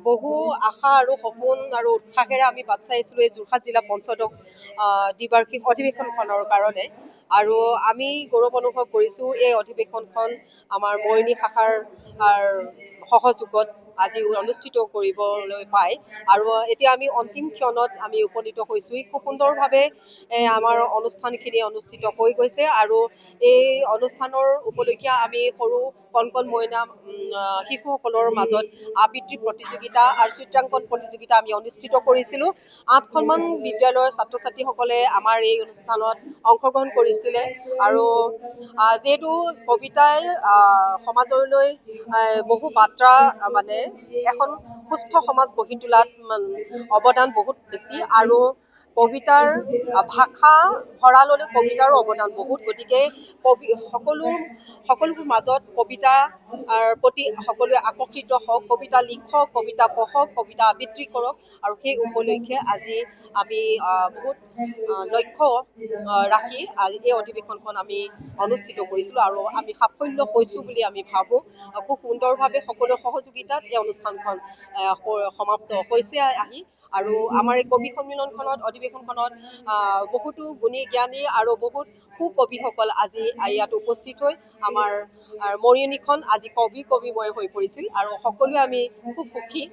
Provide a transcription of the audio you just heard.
বহু আশা আৰু সপোন আৰু উৎসাহেৰে আমি বাট চাইছিলোঁ এই যোৰহাট জিলা পঞ্চদশ দ্বিবাৰ্ষিক অধিৱেশনখনৰ কাৰণে। আৰু আমি গৌৰৱ অনুভৱ কৰিছোঁ এই অধিৱেশনখন আমাৰ মৰিনী শাখাৰ সহযোগত আজি অনুষ্ঠিত কৰিবলৈ পাই। আৰু এতিয়া আমি অন্তিম ক্ষণত আমি উপনীত হৈছোঁ। খুব সুন্দৰভাৱে আমাৰ অনুষ্ঠানখিনি অনুষ্ঠিত হৈ গৈছে। আৰু এই অনুষ্ঠানৰ উপলক্ষে আমি সৰু কণ কণ মইনা শিশুসকলৰ মাজত আবৃত্তি প্ৰতিযোগিতা আৰু চিত্ৰাংকন প্ৰতিযোগিতা আমি অনুষ্ঠিত কৰিছিলোঁ। 8খনমান বিদ্যালয়ৰ ছাত্ৰ ছাত্ৰীসকলে আমাৰ এই অনুষ্ঠানত অংশগ্ৰহণ কৰিছিলে। আৰু যিহেতু কবিতাই সমাজলৈ বহু বাৰ্তা মানে এখন সুস্থ সমাজ গঢ়ি তোলাত অৱদান বহুত বেছি। আৰু কবিতাৰ ভাষা ভঁৰাললৈ কবিতাৰো অৱদান বহুত। গতিকে সকলোবোৰ মাজত কবিতাৰ প্ৰতি সকলোৱে আকৰ্ষিত হওক, কবিতা লিখক, কবিতা পঢ়ক, কবিতা আবৃত্তি কৰক। আৰু সেই উপলক্ষে আজি আমি বহুত লক্ষ্য ৰাখি এই অধিৱেশনখন আমি অনুষ্ঠিত কৰিছিলোঁ। আৰু আমি সাফল্য হৈছোঁ বুলি আমি ভাবোঁ। খুব সুন্দৰভাৱে সকলোৰে সহযোগিতাত এই অনুষ্ঠানখন সমাপ্ত হৈছে আহি। আৰু আমাৰ এই কবি সন্মিলনখনত অধিৱেশনখনত বহুতো গুণী জ্ঞানী আৰু বহুত সুকবিসকল আজি ইয়াত উপস্থিত হৈ আমাৰ মৰিয়নীখন আজি কবিময় হৈ পৰিছিল। আৰু সকলোৱে আমি খুব সুখী।